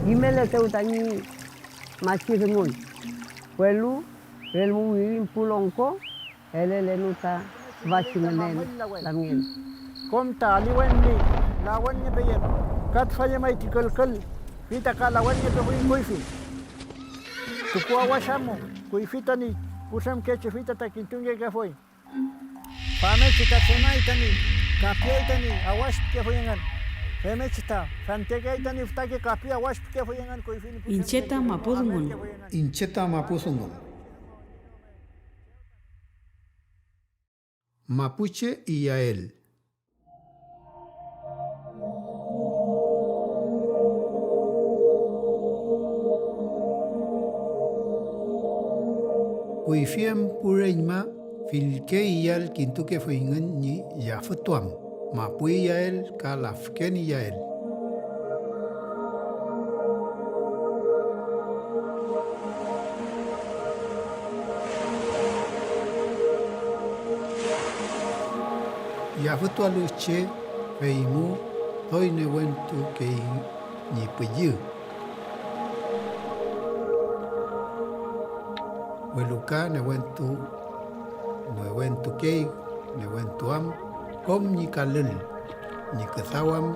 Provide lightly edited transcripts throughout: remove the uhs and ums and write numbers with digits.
Imele teutani machirimun. Puelu, relmu wirin pulongko, ele nuta vachimenen lamien. Komta liwenni, lawenni beyen. Kat faye mai tikalkal, fita ka lawenni behuin kuifi. Tukua washamu, kuifitani, kusam keche fita takintunge que foi. Fame chita semaitani, kapiaitani, awash que foi engan. Feme chita, fantegaitani ftake kapia awash que foi engan kuifini. Incheta mapudungun. Incheta mapuzungun. Mapuche y Yael. Kuifiem pureñma filke iyal kintuke fuingen ni yafutuam. Mapui Yael kalafken Yael. Yafutua luche feimu toy ne wentu ke ni puyu. Weluka ne wentu ke ne wentu am kom ni kalul ni kesawam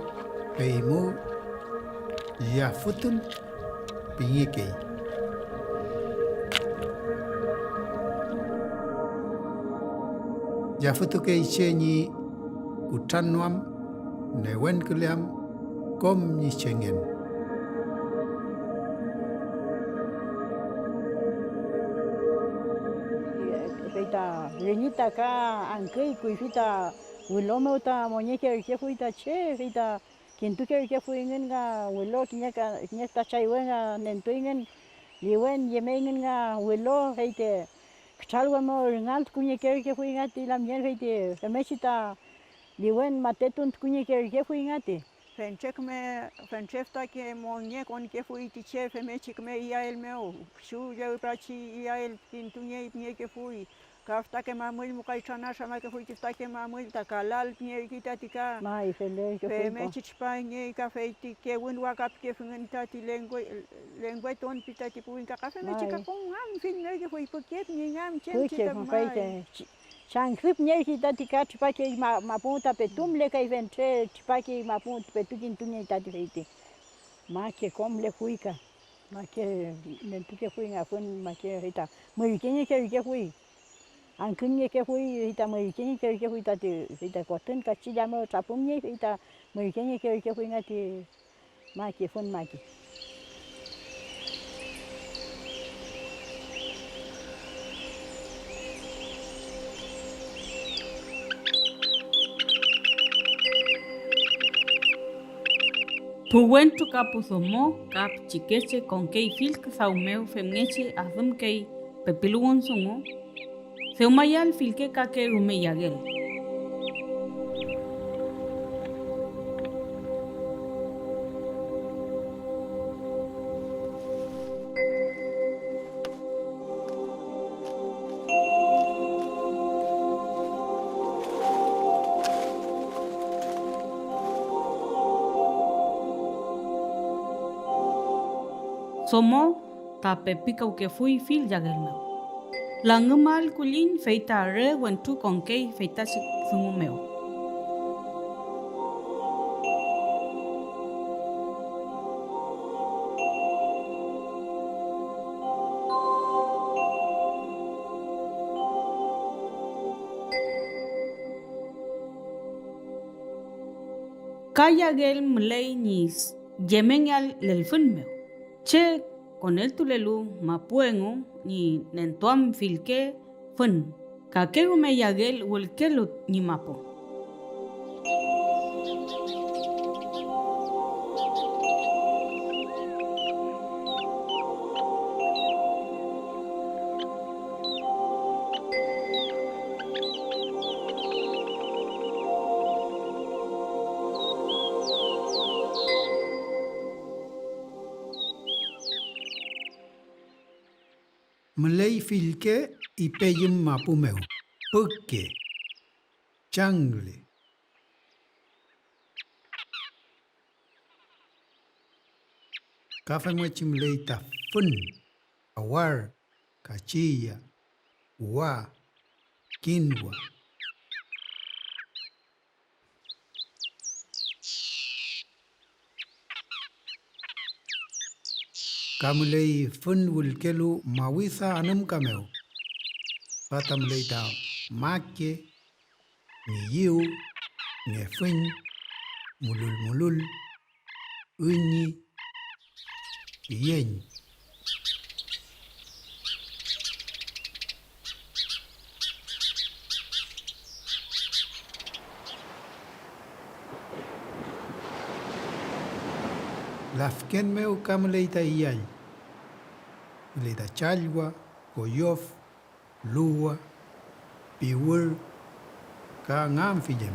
feimu yafutun pingike. Yafutu ke iche ni utanwam ne wen kuliam kom ni chengen. Feita renita ka ankai kuifita wilome uta monyeke ke fuita che feita kintuke ke fuingen ga wilo kinyaka chaiwenga nentuingen liwen yemengen ga wilo feite kchalwa mo ringal kunyeke ke fuingati la miel feite femechita liwen matetun kunyeke ke fuingati Fenchefta que monie con que fui tiche femechik me iael meu shu je prachi iael kintunye pnie que fui kafta que mamul mukai chana shama que fui tifta que mamul takalal pnie kita tika mai fele ke femechik spanye ka feiti que un wakap que fungen tati lengua ton pita tipo in ka femechik ka con am fin ne que fui porque ni ngam chen chita mai Changrip nye kita tika tipake mapunta petum le kai ventre tipake mapunta petukin tunya itati feiti. Ma ke kom le fuika. Ma ke nentuke fuinga fun ma ke hita. Murikenye ke fui. Ankunye ke fui hita murikenye ke fui tati hita kotun kachila mo tapumye hita murikenye ke fui ngati ma ke fun ma ke. Puwentu kapuzomo kap chikeche con kei filk saumeu femngeche azum kei pepiluon songo. Seumayal filke kake rumeyagel. Somo ta pepika uke fui fil jagelmeu. Langumal kulin feita re wentu konkei feita sungumeu. Kaya gel mlei nis yemengal lelfunmeu. Che con el tulelu mapuengo ni nentuam filke fun kakegu me yagel wulkelu ni mapo. Mlei filke y peyem mapumeu. Puke. Changle. Kafe mwechi mlei ta fun. Awar. Kachilla. Wa. Kinwa. Kamulei fun wulkelu mawitha anum kameu. Patamlei ta make, ngiyiu, ngefun, mulul, unyi, yeny. Lafken meu kamulei ta iyay. Mulei ta chalwa, koyof, lua, piwur, ka ngam fijem.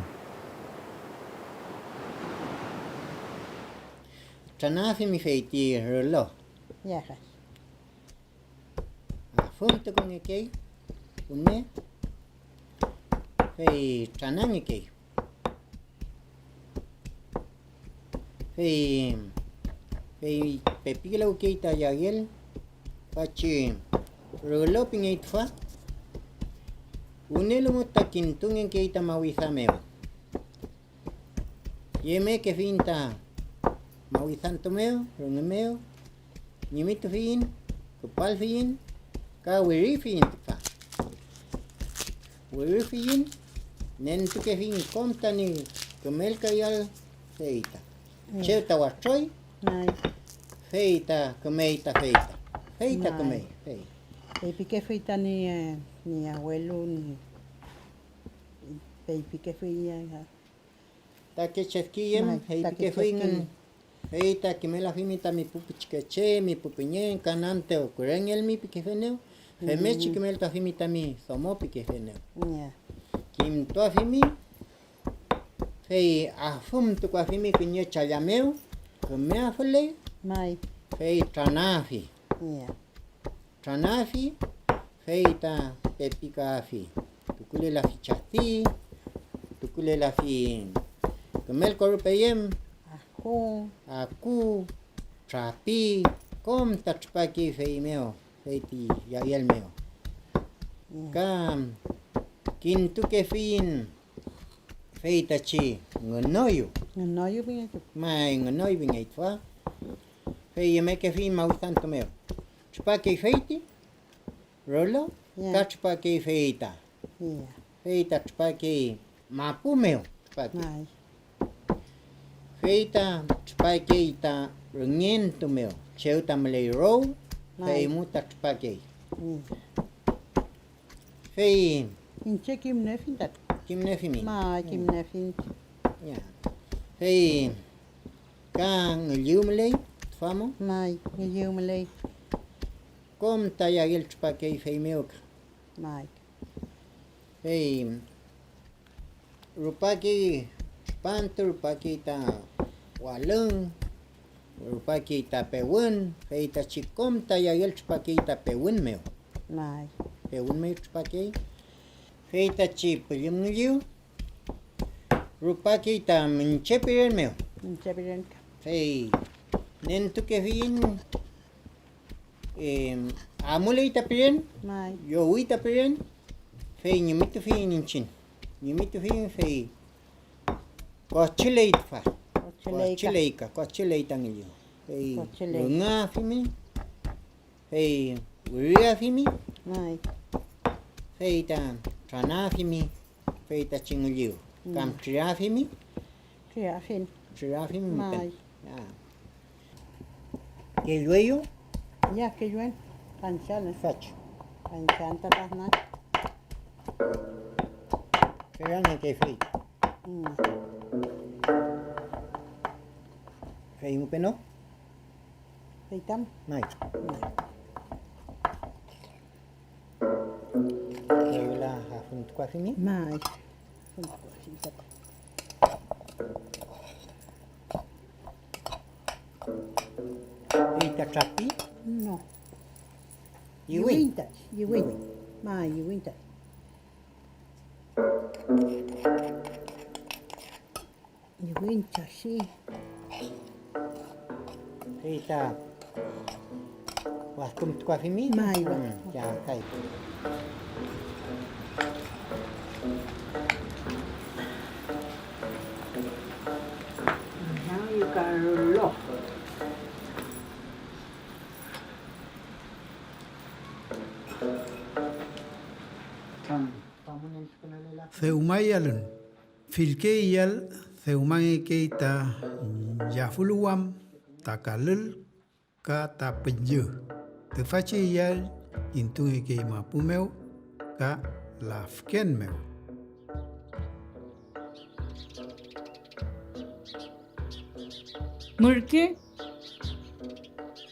Tranafi mi feiti relo. Yajas. Afunto con ekei. Une. Fei tranan ekei. Fei pepila ukei ta yagel. Pachi relo pingeit fa. Une lumo takintung ekei ta mawitha meo. Yeme ke finta mawisanto meo, runge meo, nimito fin, kupal fin, ka wiri fin fa. Wiri fin, nentu ke fin komta ni kumel kayal feita. Cheuta wachoy, Nay. feita kumeita feita. Feita Nay. kumei, fei. Pique feita ni abuelo ni. Pique feita. Ta que chesquiem, Nay, hei ta que que fin chesquiem. feita que me la fimita mi pupichkeche, mi pupiñen, canante o kurengel mi pique feneo. Femechi que me la fimita mi somo pique feneo. Ya. Kim to afimi fei afum tu afimi kunye chalameu kume afule May. fei tranafi Ya. tranafi fei ta pepika afi tukule la fichati tukule la fi kumel korpeyem Ajo. aku trapi kom tachpaki fei meo fei ti yayel meo kam kintu ke fin feita chi ngonoyu No, yo vine. mai ngonoy bingait fa fei me ke fin mau tanto meo chpa ke feiti rolo Yeah. kachpa ke feita Ya. feita chpa ke mapu meo chpa ke May. feita chpa ke ita rungento meo cheuta mele ro fei Mai. muta chpa ke Ya. fei Inche kim nefin dat. kimne fimi May kim nefin. ya fei kang liu mele famo May. Ngayon malay. kom tayagel chpa ke fei meo May. Hey, rupaki panto rupaki ta waleng rupaki ta pewun hey ta chikom ta yagel chupaki ta pewun meo May. pewun meo chupaki hey ta chip liu rupaki ta minchepiren meo Inche biren ka. hey nentu ke fin amulei ta piren May. yo ui ta piren fei nyimitu fin inchin nyimitu fin fei kochileit fa kochileika kochileita ngilio fei Kochilei. runga fimi fei uria fimi May. fei ta trana fimi fei ta chingilio kam tria fimi Kaya fin. tria fimi May. ya que luego Ya que yuen. Kanchan. fach Kanchan ta na. ferana que fei Hmm. fei un peno Peitam. mai fei la hafun kwa fimi May. fei ta trapi No. Iwin. Iwin. Ma iwin ta. Iwin ta si. Kita waskum tukwa fimi. Mai wa. Ya kai. Now you can look. Ceumai alun. Filke iyal ceumange keita yafuluam takalul ka tapenje. Teface iyal intunge ke mapumeu ka lafken meu. Merke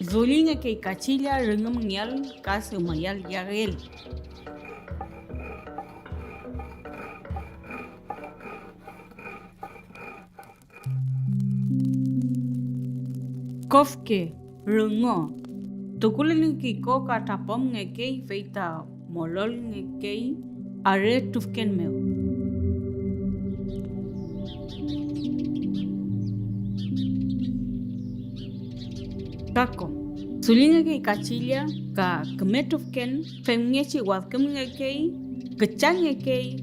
zolinga ke kachila rengam ngyal ka semayal yagel. Kofke rengo tukulen ki ko ka tapom ngekei feita molol ngekei are tufken meu. Kako sulinga ke kachilya ka kemetufken femngechi wadkem ngekei kechang ngekei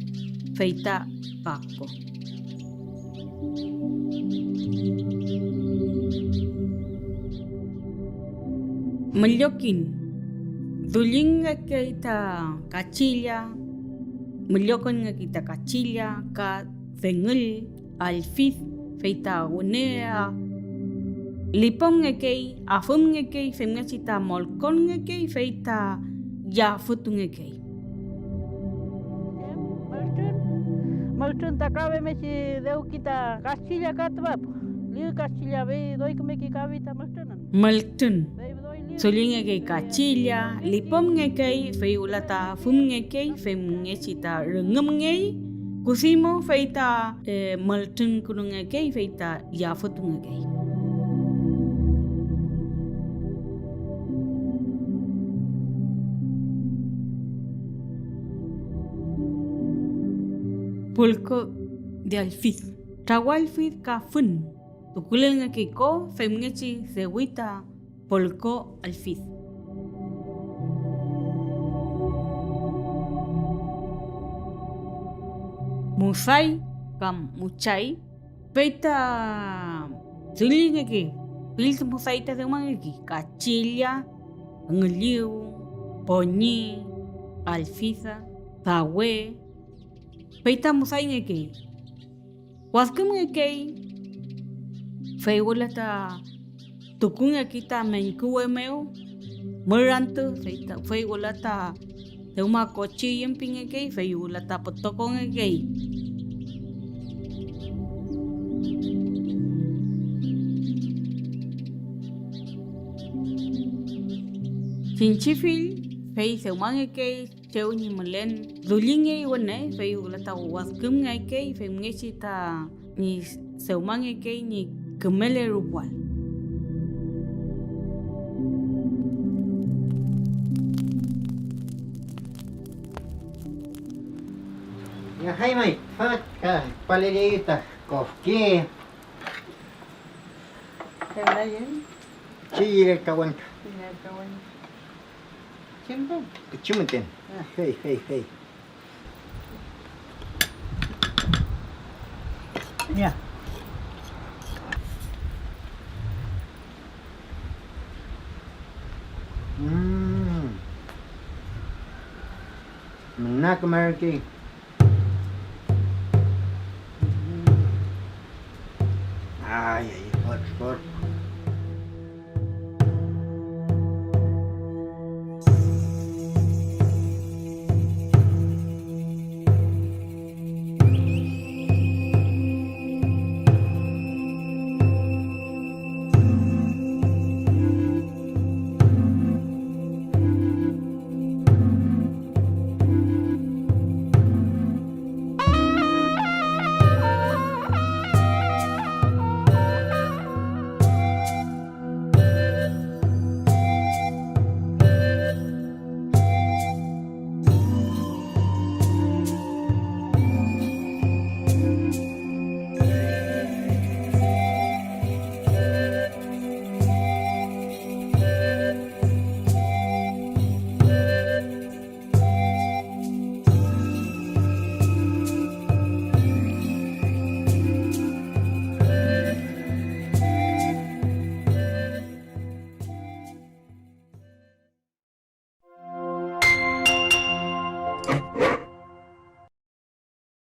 feita kako. Melyokin dulinga kita kachilya melyokin nga kita kachilya ka fengel alfith feita unea lipom ngekei afum ngekei femnga chita molkon ngekei feita ya futu ngekei Maltun takawe me si deu kita kachilya katwa. Liu kachilya ve doi kme ki kavita maltunan. Maltun solinga ke kachilya lipom ngekei feiulata fum ngekei femnga chita rengam ngei kusimo feita maltun kunung ngekei feita ya futu ngekei Pulko de alfith. Tawalfith ka fun. Tukulen nga kiko, femngechi sewita polko alfith. Musay kam muchay. Peita zuli nga ki. Pilis musay ta semang ki. Kachilya, ngeliu, ponyi, alfitha, tawe. Peita musay ngeke. Waskem ngeke. Feiwala ta tukung kita mengkuwe meu. Merantu feita feiwala ta teuma kochi yemping ngeke. Feiwala ta potoko ngeke. Cinchifil fei seumang ngeke. Cheu ni melen dulinge wane fei ulata waskum ngai ke fei ngesi ta ni seumange ke ni kemele rubwal Ya hai mai fat ka palelita kofke. Kelayen. Chile kawan. Kawan. Cimben. Kecumenten. Hei. Ya. Menak merki.